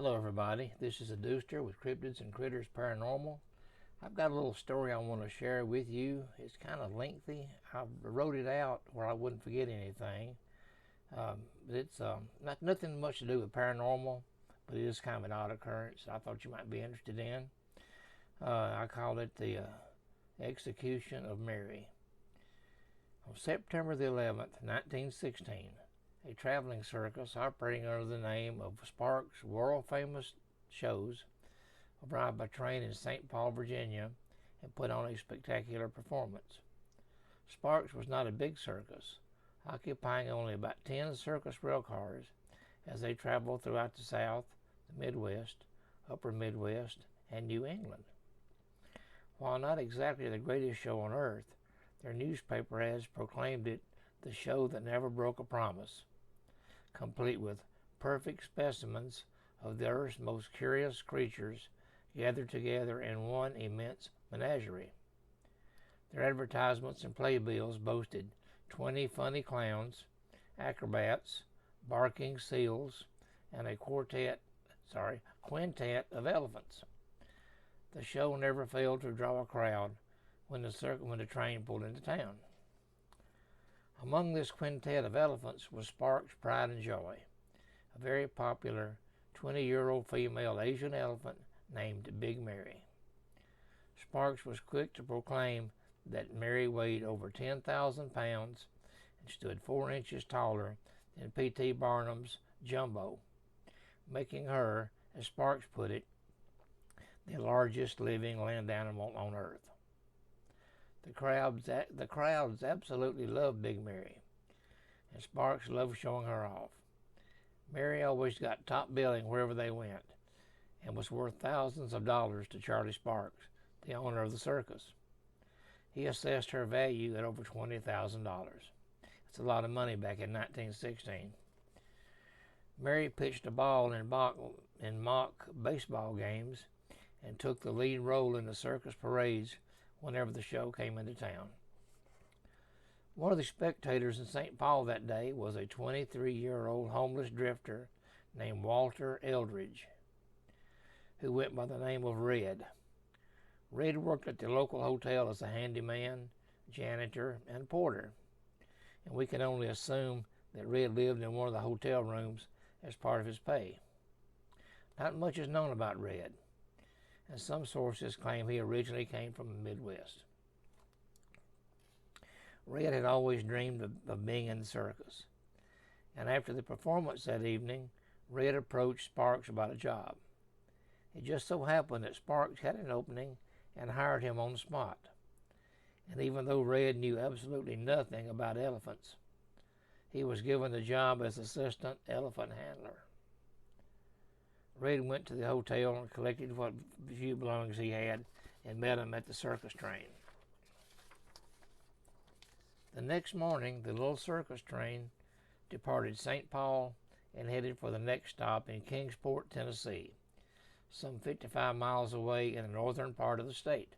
Hello everybody, this is a Dooster with Cryptids and Critters Paranormal. I've got a little story I want to share with you. It's kind of lengthy. I wrote it out where I wouldn't forget anything. But it's nothing much to do with paranormal, but it is kind of an odd occurrence I thought you might be interested in. I call it the Execution of Mary. On September the 11th, 1916, a traveling circus operating under the name of Sparks' world-famous shows arrived by train in St. Paul, Virginia, and put on a spectacular performance. Sparks was not a big circus, occupying only about 10 circus rail cars as they traveled throughout the South, the Midwest, Upper Midwest, and New England. While not exactly the greatest show on earth, their newspaper ads proclaimed it the show that never broke a promise, complete with perfect specimens of the earth's most curious creatures gathered together in one immense menagerie. Their advertisements and playbills boasted 20 funny clowns, acrobats, barking seals, and a quintet of elephants. The show never failed to draw a crowd when the train pulled into town. Among this quintet of elephants was Sparks' pride and joy, a very popular 20-year-old female Asian elephant named Big Mary. Sparks was quick to proclaim that Mary weighed over 10,000 pounds and stood 4 inches taller than P.T. Barnum's Jumbo, making her, as Sparks put it, the largest living land animal on earth. The crowds absolutely loved Big Mary, and Sparks loved showing her off. Mary always got top billing wherever they went, and was worth thousands of dollars to Charlie Sparks, the owner of the circus. He assessed her value at over $20,000. That's a lot of money back in 1916. Mary pitched a ball in mock baseball games and took the lead role in the circus parades whenever the show came into town. One of the spectators in St. Paul that day was a 23-year-old homeless drifter named Walter Eldridge, who went by the name of Red. Red worked at the local hotel as a handyman, janitor, and porter, and we can only assume that Red lived in one of the hotel rooms as part of his pay. Not much is known about Red, and some sources claim he originally came from the Midwest. Red had always dreamed of being in the circus, and after the performance that evening, Red approached Sparks about a job. It just so happened that Sparks had an opening and hired him on the spot, and even though Red knew absolutely nothing about elephants, he was given the job as assistant elephant handler. Red went to the hotel and collected what few belongings he had and met him at the circus train. The next morning, the little circus train departed St. Paul and headed for the next stop in Kingsport, Tennessee, some 55 miles away in the northern part of the state.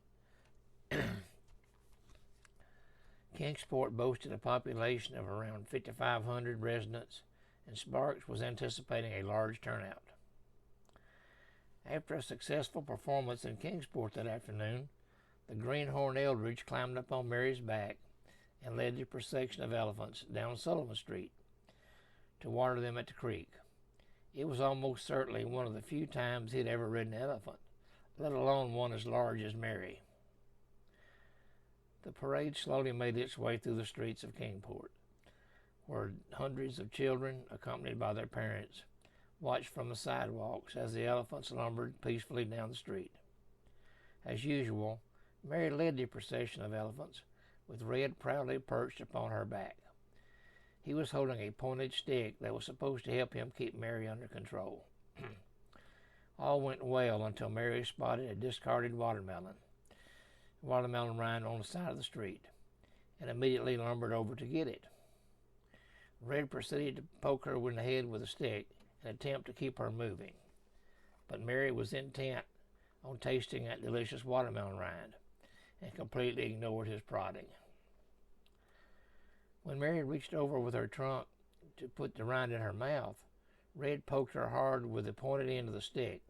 Kingsport boasted a population of around 5,500 residents, and Sparks was anticipating a large turnout. After a successful performance in Kingsport that afternoon, the greenhorn Eldridge climbed up on Mary's back and led the procession of elephants down Sullivan Street to water them at the creek. It was almost certainly one of the few times he'd ever ridden an elephant, let alone one as large as Mary. The parade slowly made its way through the streets of Kingsport, where hundreds of children, accompanied by their parents, watched from the sidewalks as the elephants lumbered peacefully down the street. As usual, Mary led the procession of elephants, with Red proudly perched upon her back. He was holding a pointed stick that was supposed to help him keep Mary under control. All went well until Mary spotted a discarded watermelon rind on the side of the street, and immediately lumbered over to get it. Red proceeded to poke her in the head with a stick and attempt to keep her moving, but Mary was intent on tasting that delicious watermelon rind and completely ignored his prodding. When Mary reached over with her trunk to put the rind in her mouth, Red poked her hard with the pointed end of the stick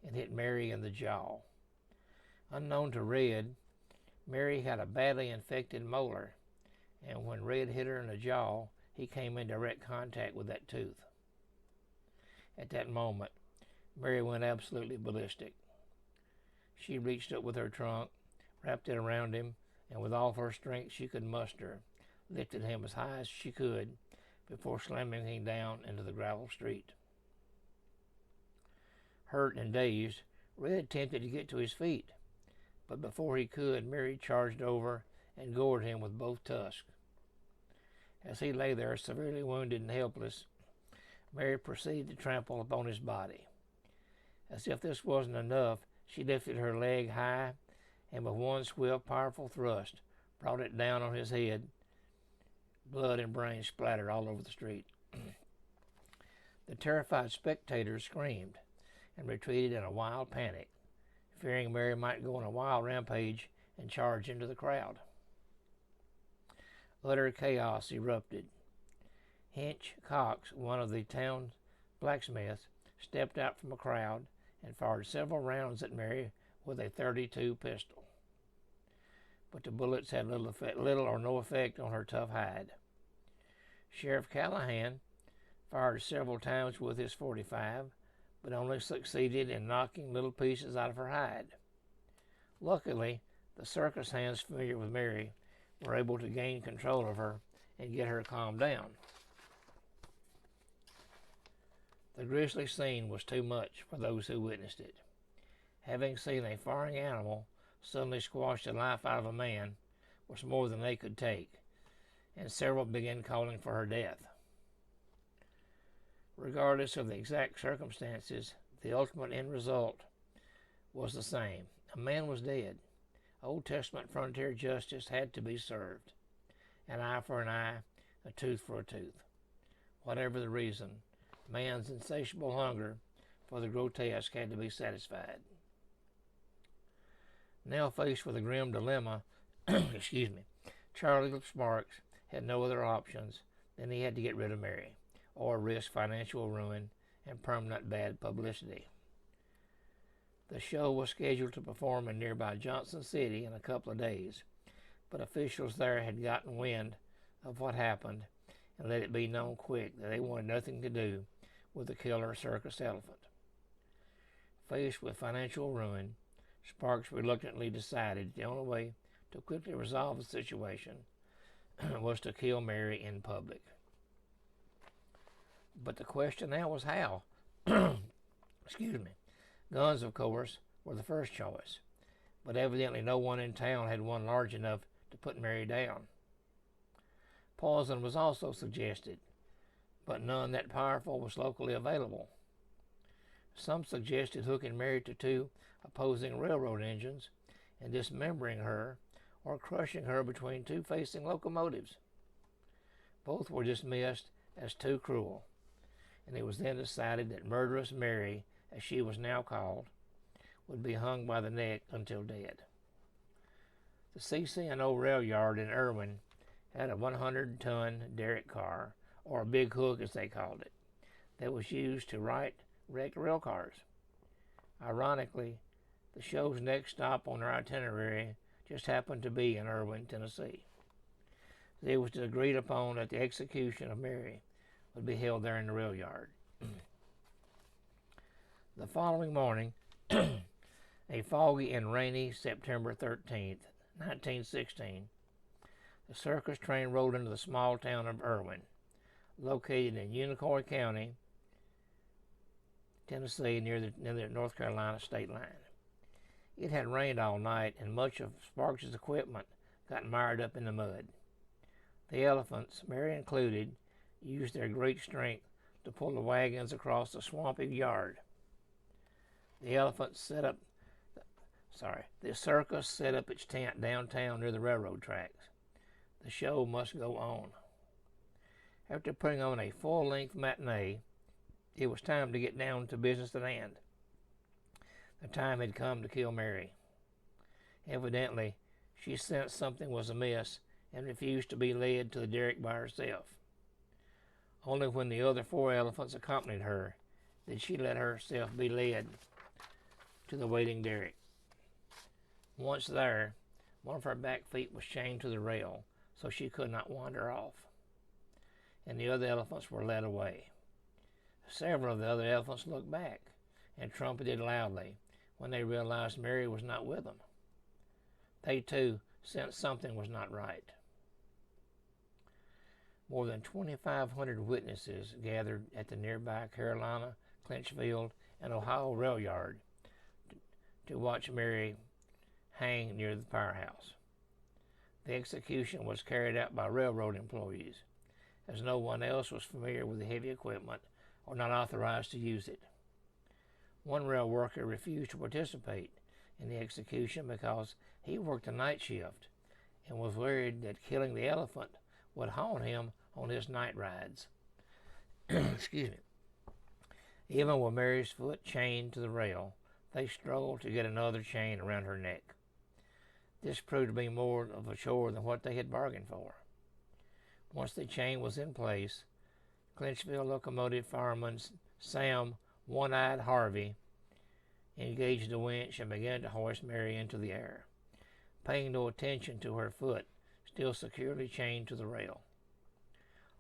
and hit Mary in the jaw. Unknown to Red, Mary had a badly infected molar, and when Red hit her in the jaw, he came in direct contact with that tooth. At that moment, Mary went absolutely ballistic. She reached up with her trunk, wrapped it around him, and with all her strength she could muster, lifted him as high as she could before slamming him down into the gravel street. Hurt and dazed, Red attempted to get to his feet, but before he could, Mary charged over and gored him with both tusks. As he lay there severely wounded and helpless, Mary proceeded to trample upon his body. As if this wasn't enough, she lifted her leg high and with one swift, powerful thrust brought it down on his head. Blood and brains splattered all over the street. The terrified spectators screamed and retreated in a wild panic, fearing Mary might go on a wild rampage and charge into the crowd. Utter chaos erupted. Hinch Cox, one of the town's blacksmiths, stepped out from a crowd and fired several rounds at Mary with a .32 pistol. But the bullets had little or no effect on her tough hide. Sheriff Callahan fired several times with his .45, but only succeeded in knocking little pieces out of her hide. Luckily, the circus hands familiar with Mary were able to gain control of her and get her calmed down. The grisly scene was too much for those who witnessed it. Having seen a firing animal suddenly squash the life out of a man was more than they could take, and several began calling for her death. Regardless of the exact circumstances, the ultimate end result was the same. A man was dead. Old Testament frontier justice had to be served. An eye for an eye, a tooth for a tooth. Whatever the reason, man's insatiable hunger for the grotesque had to be satisfied. Now faced with a grim dilemma, Charlie Sparks had no other options than he had to get rid of Mary, or risk financial ruin and permanent bad publicity. The show was scheduled to perform in nearby Johnson City in a couple of days, but officials there had gotten wind of what happened and let it be known quick that they wanted nothing to do with the killer circus elephant. Faced with financial ruin, Sparks reluctantly decided the only way to quickly resolve the situation was to kill Mary in public. But the question now was how. Guns, of course, were the first choice, but evidently no one in town had one large enough to put Mary down. Poison was also suggested, but none that powerful was locally available. Some suggested hooking Mary to two opposing railroad engines and dismembering her, or crushing her between two facing locomotives. Both were dismissed as too cruel, and it was then decided that Murderous Mary, as she was now called, would be hung by the neck until dead. The CC&O rail yard in Erwin had a 100-ton derrick car, or a big hook as they called it, that was used to right wrecked rail cars. Ironically, the show's next stop on their itinerary just happened to be in Erwin, Tennessee. It was agreed upon that the execution of Mary would be held there in the rail yard. The following morning, a foggy and rainy September 13th, 1916, the circus train rolled into the small town of Erwin, located in Unicoi County, Tennessee, near the North Carolina state line. It had rained all night, and much of Sparks' equipment got mired up in the mud. The elephants, Mary included, used their great strength to pull the wagons across the swampy yard. The circus set up its tent downtown near the railroad tracks. The show must go on. After putting on a full-length matinee, it was time to get down to business at hand. The time had come to kill Mary. Evidently, she sensed something was amiss and refused to be led to the derrick by herself. Only when the other 4 elephants accompanied her did she let herself be led to the waiting derrick. Once there, one of her back feet was chained to the rail so she could not wander off, and the other elephants were led away. Several of the other elephants looked back and trumpeted loudly when they realized Mary was not with them. They too sensed something was not right. More than 2,500 witnesses gathered at the nearby Carolina, Clinchfield, and Ohio rail yard to watch Mary hang near the powerhouse. The execution was carried out by railroad employees, as no one else was familiar with the heavy equipment or not authorized to use it. One rail worker refused to participate in the execution because he worked a night shift and was worried that killing the elephant would haunt him on his night rides. Excuse me. Even with Mary's foot chained to the rail, they struggled to get another chain around her neck. This proved to be more of a chore than what they had bargained for. Once the chain was in place, Clinchfield locomotive fireman Sam One-Eyed Harvey engaged the winch and began to hoist Mary into the air, paying no attention to her foot still securely chained to the rail.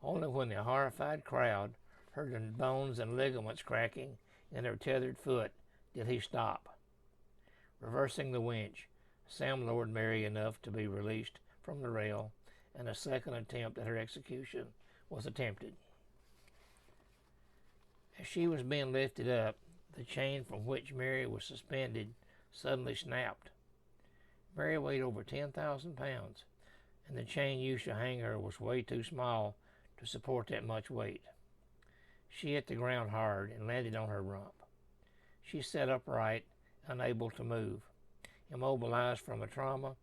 Only when the horrified crowd heard the bones and ligaments cracking in her tethered foot did he stop. Reversing the winch, Sam lowered Mary enough to be released from the rail, and a second attempt at her execution was attempted. As she was being lifted up, the chain from which Mary was suspended suddenly snapped. Mary weighed over 10,000 pounds, and the chain used to hang her was way too small to support that much weight. She hit the ground hard and landed on her rump. She sat upright, unable to move, immobilized from the trauma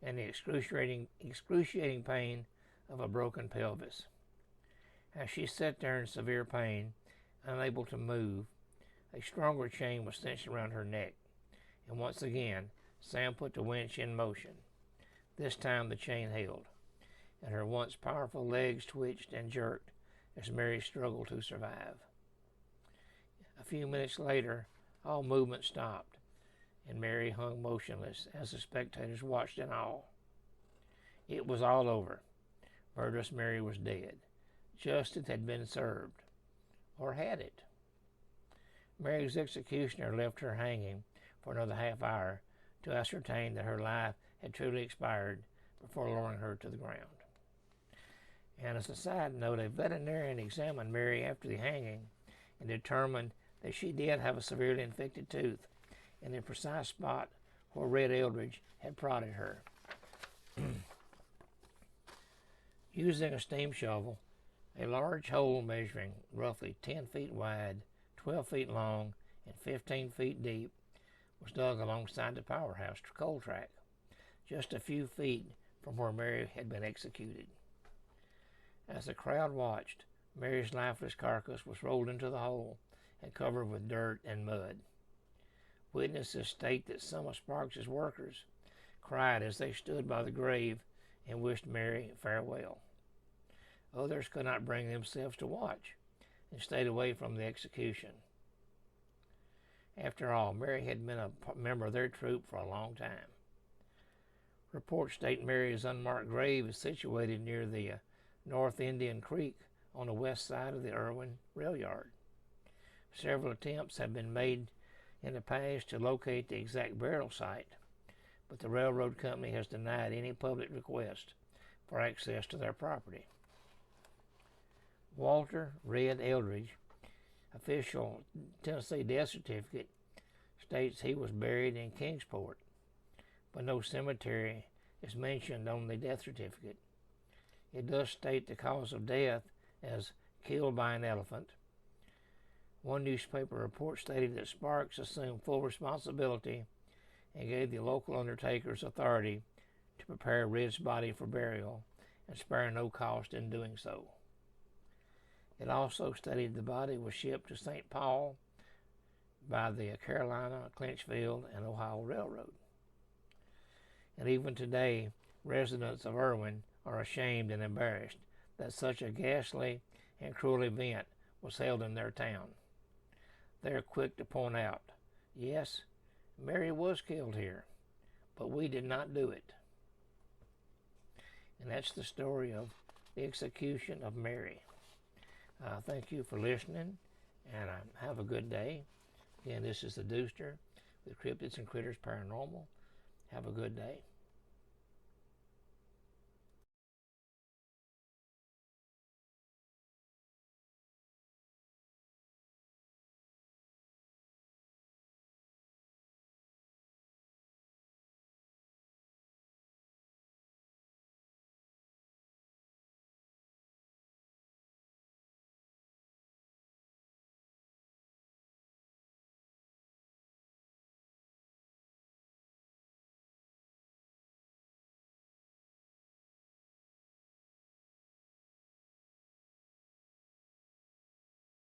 and the excruciating pain of a broken pelvis. As she sat there in severe pain, unable to move, a stronger chain was cinched around her neck, and once again Sam put the winch in motion. This time the chain held, and her once powerful legs twitched and jerked as Mary struggled to survive. A few minutes later, all movement stopped, and Mary hung motionless as the spectators watched in awe. It was all over. Murderous Mary was dead. Justice had been served. Or had it? Mary's executioner left her hanging for another half hour to ascertain that her life had truly expired before lowering her to the ground. And as a side note, a veterinarian examined Mary after the hanging and determined that she did have a severely infected tooth in the precise spot where Red Eldridge had prodded her. Using a steam shovel, a large hole measuring roughly 10 feet wide, 12 feet long, and 15 feet deep was dug alongside the powerhouse coal track, just a few feet from where Mary had been executed. As the crowd watched, Mary's lifeless carcass was rolled into the hole and covered with dirt and mud. Witnesses state that some of Sparks's workers cried as they stood by the grave and wished Mary farewell. Others could not bring themselves to watch and stayed away from the execution. After all, Mary had been a member of their troop for a long time. Reports state Mary's unmarked grave is situated near the North Indian Creek on the west side of the Erwin rail yard. Several attempts have been made in the past to locate the exact burial site, but the railroad company has denied any public request for access to their property. Walter Red Eldridge, official Tennessee death certificate, states he was buried in Kingsport, but no cemetery is mentioned on the death certificate. It does state the cause of death as killed by an elephant. One newspaper report stated that Sparks assumed full responsibility and gave the local undertakers authority to prepare Red's body for burial and spare no cost in doing so. It also stated the body was shipped to St. Paul by the Carolina, Clinchfield, and Ohio Railroad. And even today, residents of Erwin are ashamed and embarrassed that such a ghastly and cruel event was held in their town. They are quick to point out, yes, Mary was killed here, but we did not do it. And that's the story of the execution of Mary. Thank you for listening, and have a good day. Again, this is the Dooster with Cryptids and Critters Paranormal. Have a good day.